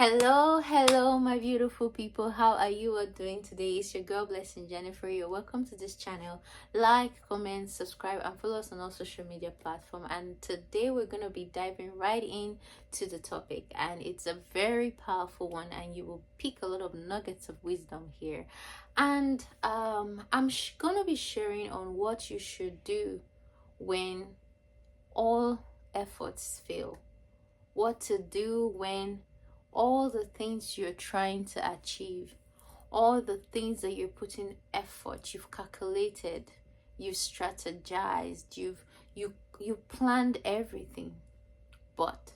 Hello, my beautiful people. How are you all doing today? It's your girl Blessing Jennifer. You're welcome to this channel. Like, comment, subscribe, and follow us on all social media platforms. And today we're gonna be diving right in to the topic, and it's a very powerful one, and you will pick a lot of nuggets of wisdom here. And I'm gonna be sharing on what you should do when all efforts fail. What to do when all the things you're trying to achieve, all the things that you're putting effort, you've calculated, you've strategized, you planned everything, but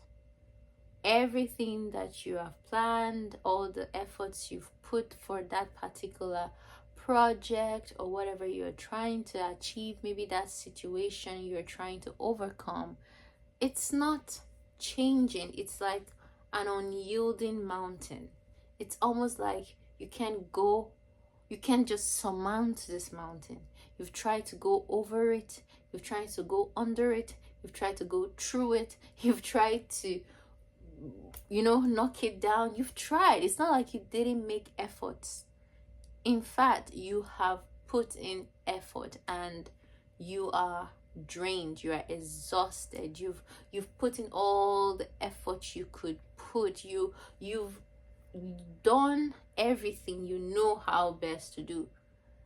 everything that you have planned, all the efforts you've put for that particular project or whatever you're trying to achieve, maybe that situation you're trying to overcome, it's not changing. It's like an unyielding mountain. It's almost like you can't just surmount this mountain. You've tried to go over it, you've tried to go under it, you've tried to go through it, you've tried to, knock it down. You've tried. It's not like you didn't make efforts. In fact, you have put in effort and you are drained, you are exhausted, you've put in all the effort you could put, you've done everything you know how best to do,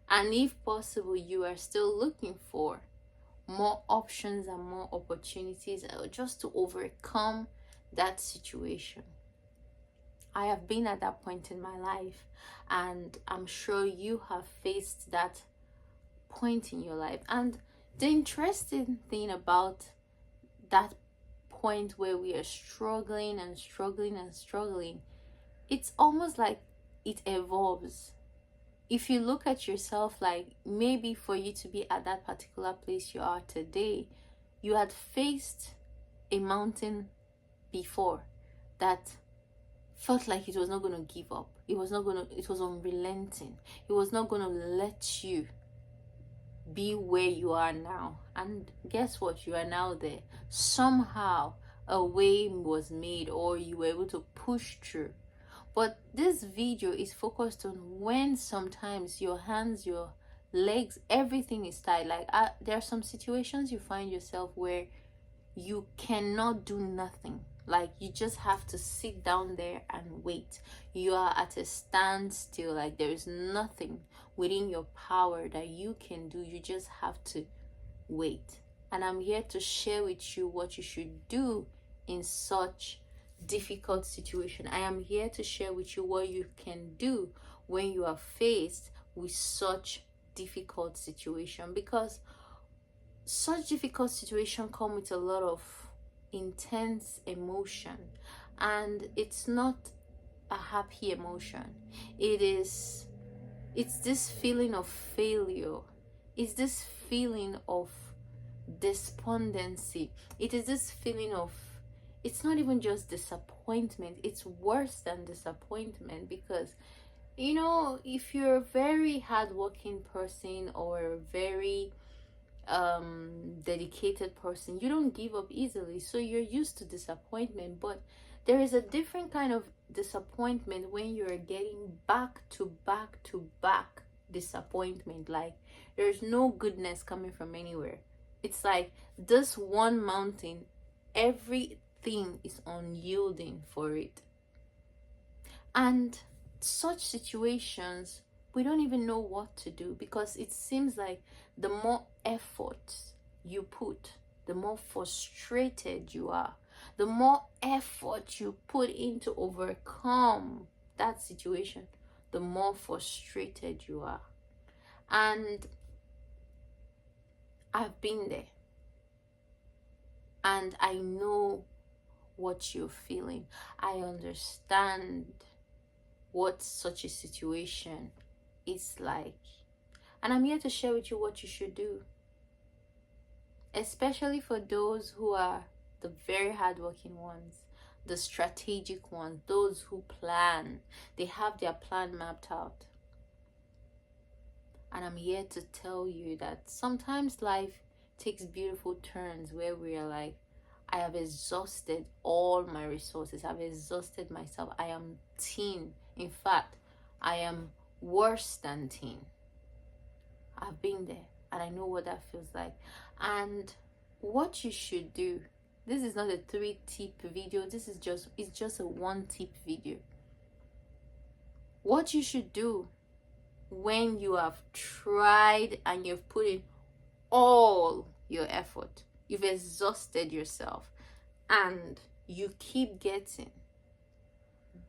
and if possible you are still looking for more options and more opportunities just to overcome that situation. I have been at that point in my life, and I'm sure you have faced that point in your life. And the interesting thing about that point where we are struggling and struggling and struggling, it's almost like it evolves. If you look at yourself, like maybe for you to be at that particular place you are today, you had faced a mountain before that felt like it was not going to give up. It was unrelenting. It was not going to let you be where you are now. And guess what? You are now there. Somehow a way was made, or you were able to push through. But this video is focused on when sometimes your hands, your legs, everything is tight. Like there are some situations you find yourself where you cannot do nothing. Like you just have to sit down there and wait. You are at a standstill. Like there is nothing within your power that you can do. You just have to wait. And I'm here to share with you what you should do in such difficult situation. I am here to share with you what you can do when you are faced with such difficult situation, because such difficult situation come with a lot of intense emotion, and it's not a happy emotion. It's this feeling of failure. It's this feeling of despondency. It is this feeling of, it's not even just disappointment, it's worse than disappointment, because if you're a very hardworking person or a very dedicated person, you don't give up easily, so you're used to disappointment. But there is a different kind of disappointment when you're getting back to back to back disappointment. Like there's no goodness coming from anywhere. It's like this one mountain, everything is unyielding for it. And such situations, we don't even know what to do, because it seems like the more effort you put, the more frustrated you are. The more effort you put into overcome that situation, the more frustrated you are. And I've been there, and I know what you're feeling. I understand what such a situation is like, and I'm here to share with you what you should do, especially for those who are the very hardworking ones, the strategic ones, those who plan. They have their plan mapped out. And I'm here to tell you that sometimes life takes beautiful turns where we are like, I have exhausted all my resources. I've exhausted myself. I am teen. In fact, I am worse than teen. I've been there and I know what that feels like. And what you should do, this is not a 3-tip video. It's just a 1-tip video. What you should do when you have tried and you've put in all your effort, you've exhausted yourself, and you keep getting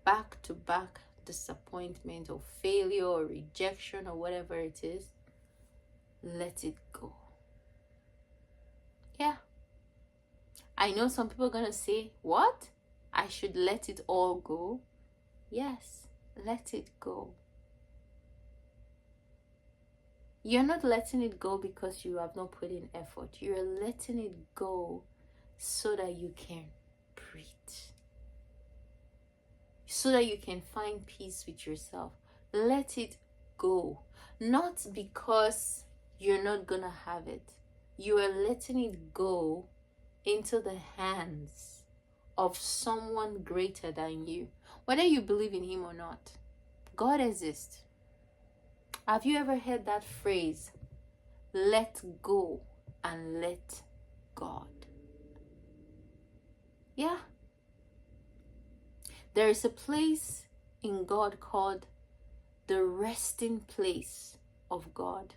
back to back disappointment or failure or rejection or whatever it is, let it go. Yeah. I know some people are gonna say, what? I should let it all go? Yes, let it go. You're not letting it go because you have not put in effort. You're letting it go so that you can breathe. So that you can find peace with yourself. Let it go. Not because you're not gonna have it. You are letting it go into the hands of someone greater than you. Whether you believe in him or not, God exists. Have you ever heard that phrase, let go and let God? Yeah. There is a place in God called the resting place of God.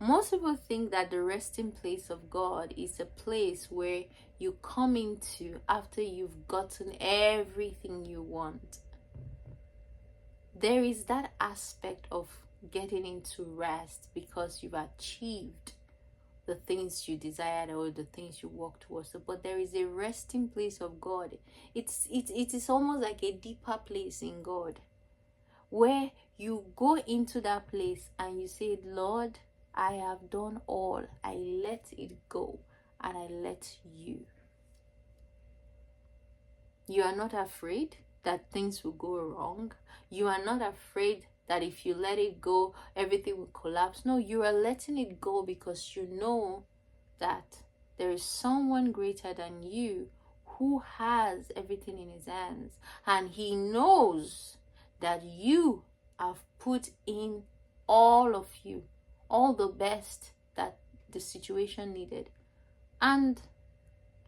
Most people think that the resting place of God is a place where you come into after you've gotten everything you want. There is that aspect of getting into rest because you've achieved the things you desired or the things you walk towards. But there is a resting place of God. It is almost like a deeper place in God, where you go into that place and you say, Lord, I have done all. I let it go and I let you. You are not afraid that things will go wrong. You are not afraid that if you let it go, everything will collapse. No, you are letting it go because you know that there is someone greater than you who has everything in his hands. And he knows that you have put in all of you, all the best that the situation needed. And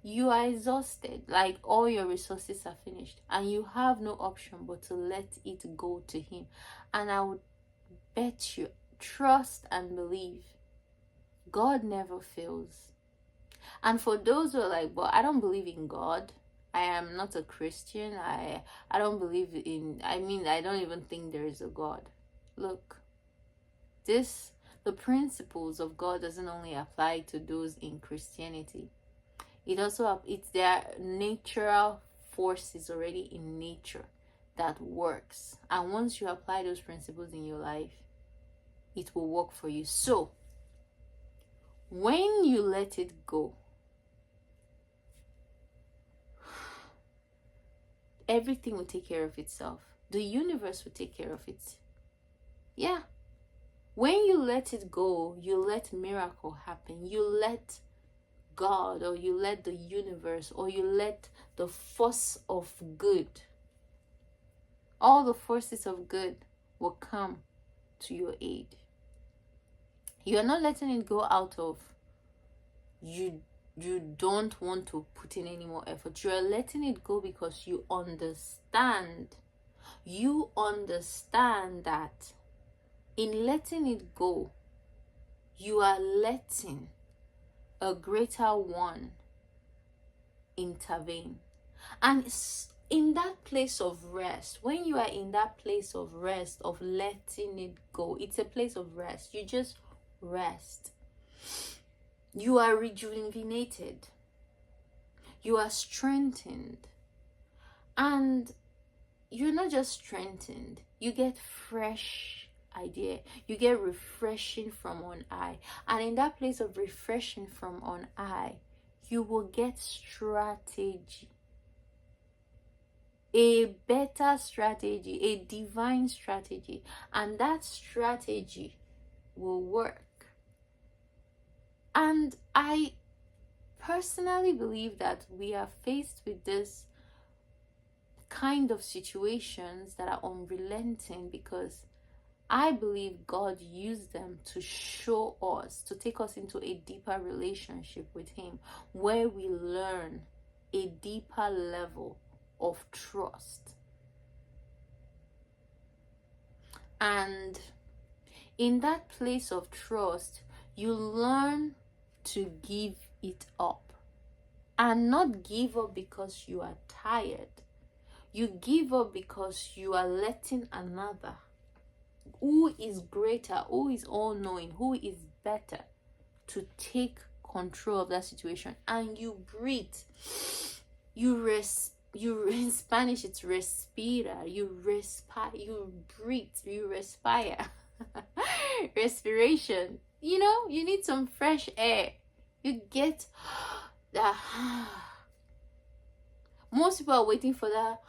you are exhausted, like all your resources are finished, and you have no option but to let it go to him. And I would bet you, trust and believe, God never fails. And for those who are like, but I don't believe in God, I am not a Christian, I don't believe in, I don't even think there is a God. Look, the principles of God doesn't only apply to those in Christianity. It's their natural forces already in nature that works. And once you apply those principles in your life, it will work for you. So, when you let it go, everything will take care of itself. The universe will take care of it. Yeah. When you let it go, you let miracle happen. You let God, or you let the universe, or you let the force of good, all the forces of good will come to your aid. You are not letting it go out of you don't want to put in any more effort. You are letting it go because you understand that in letting it go, you are letting a greater one intervene. And in that place of rest, when you are in that place of rest, of letting it go, it's a place of rest. You just rest. You are rejuvenated. You are strengthened. And you're not just strengthened, you get fresh idea. You get refreshing from on high. And in that place of refreshing from on high, you will get strategy. A better strategy, a divine strategy. And that strategy will work. And I personally believe that we are faced with this kind of situations that are unrelenting because I believe God used them to show us, to take us into a deeper relationship with Him, where we learn a deeper level of trust. And in that place of trust, you learn to give it up. And not give up because you are tired. You give up because you are letting another who is greater, who is all-knowing, who is better, to take control of that situation. And you breathe. In Spanish it's respira. You respire. You breathe. You respire. Respiration. You know, you need some fresh air. You get that. Most people are waiting for that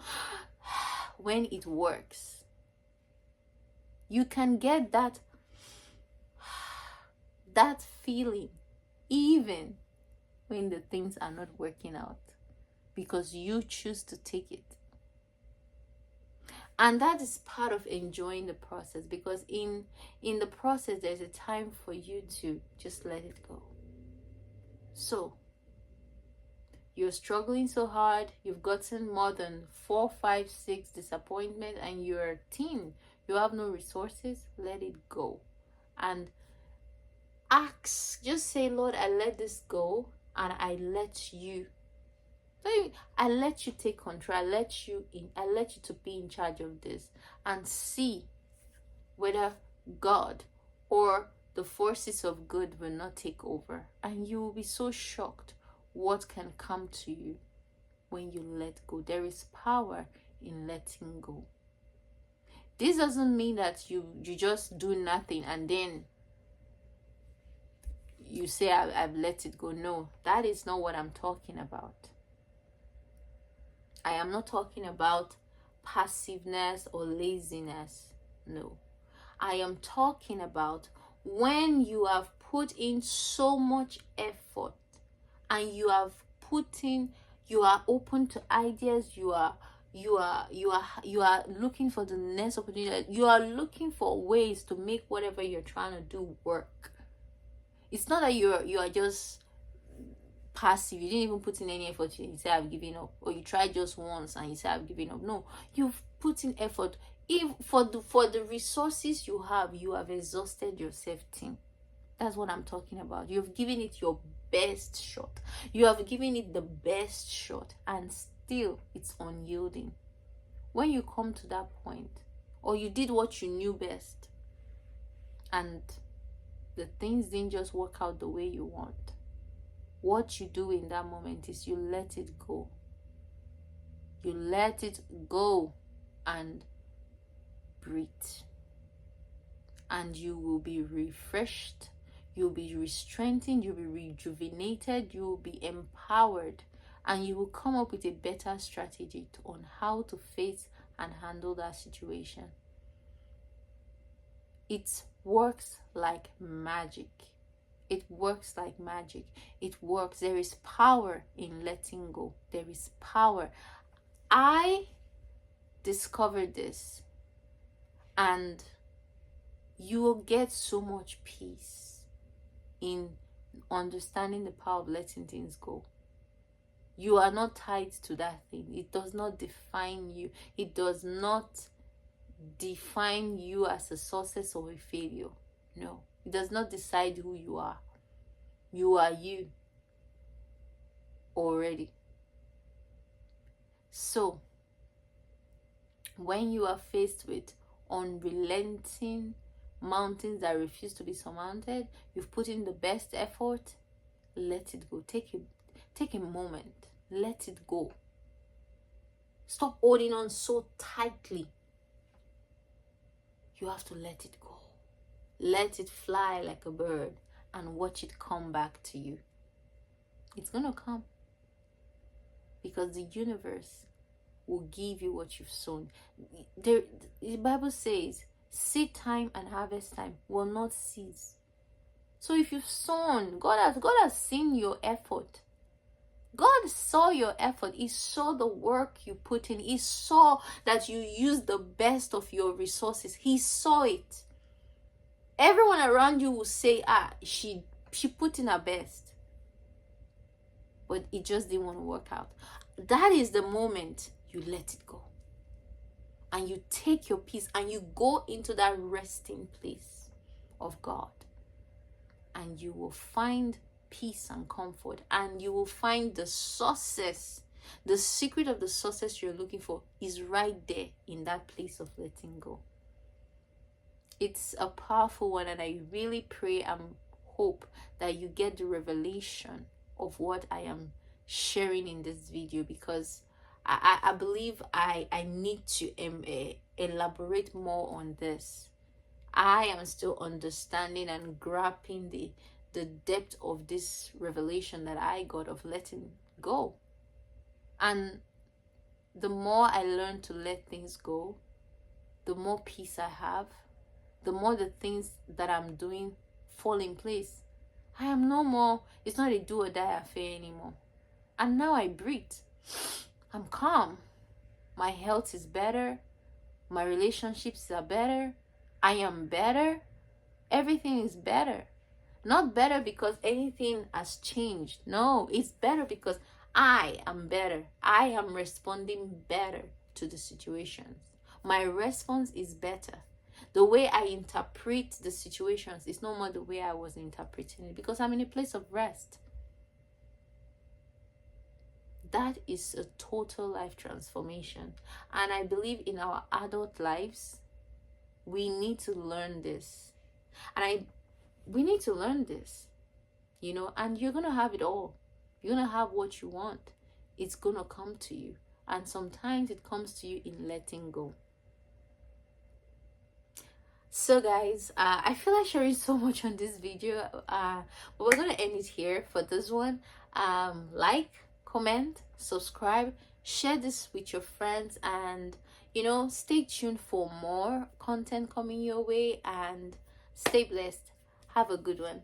when it works. You can get that feeling even when the things are not working out, because you choose to take it. And that is part of enjoying the process, because in the process there's a time for you to just let it go. So you're struggling so hard, you've gotten more than 4, 5, 6 disappointments, and you're a teen, you have no resources. Let it go and ask, just say, Lord, I let this go, and I let you take control. I let you to be in charge of this, and see whether God or the forces of good will not take over. And you will be so shocked what can come to you when you let go. There is power in letting go. This doesn't mean that you just do nothing and then you say, I've let it go. No, that is not what I'm talking about. I am not talking about passiveness or laziness. No. I am talking about when you have put in so much effort and you are open to ideas, you are looking for the next opportunity, you are looking for ways to make whatever you're trying to do work. It's not that you are just passive. You didn't even put in any effort, you say I've given up, or you tried just once and you say I've given up. No, you've put in effort. If for the resources you have exhausted yourself, team. That's what I'm talking about. You've given it your best shot. You have given it the best shot, and still it's unyielding. When you come to that point, or you did what you knew best, and the things didn't just work out the way you want, what you do in that moment is you let it go. You let it go and breathe. And you will be refreshed. You'll be strengthened. You'll be rejuvenated. You will be empowered. And you will come up with a better strategy on how to face and handle that situation. It works like magic. It works like magic. It works. There is power in letting go. There is power. I discovered this, and you will get so much peace in understanding the power of letting things go. You are not tied to that thing. It does not define you. It does not define you as a success or a failure. No. It does not decide who you are. You are you already. So, when you are faced with unrelenting mountains that refuse to be surmounted, you've put in the best effort, let it go. Take a moment. Let it go. Stop holding on so tightly. You have to let it go. Let it fly like a bird and watch it come back to you. It's going to come, because the universe will give you what you've sown. The Bible says, seed time and harvest time will not cease. So if you've sown, God has seen your effort, God saw your effort. He saw the work you put in. He saw that you used the best of your resources. He saw it. Everyone around you will say, she put in her best. But it just didn't want to work out. That is the moment you let it go. And you take your peace and you go into that resting place of God. And you will find peace and comfort, and you will find the success. The secret of the success you're looking for is right there in that place of letting go. It's a powerful one, and I really pray and hope that you get the revelation of what I am sharing in this video, because I believe I need to elaborate more on this. I am still understanding and grasping the depth of this revelation that I got of letting go. And the more I learn to let things go, the more peace I have, the more the things that I'm doing fall in place. I am no more, it's not a do or die affair anymore. And now I breathe. I'm calm. My health is better. My relationships are better. I am better. Everything is better. Not better because anything has changed. No, it's better because I am better. I am responding better to the situations. My response is better. The way I interpret the situations is no more the way I was interpreting it, because I'm in a place of rest. That is a total life transformation. And I believe in our adult lives, we need to learn this. And we need to learn this, and you're going to have it all. You're going to have what you want. It's going to come to you. And sometimes it comes to you in letting go. So guys, I feel like sharing so much on this video, but we're going to end it here for this one. Like, comment, subscribe, share this with your friends, and stay tuned for more content coming your way, and stay blessed. Have a good one.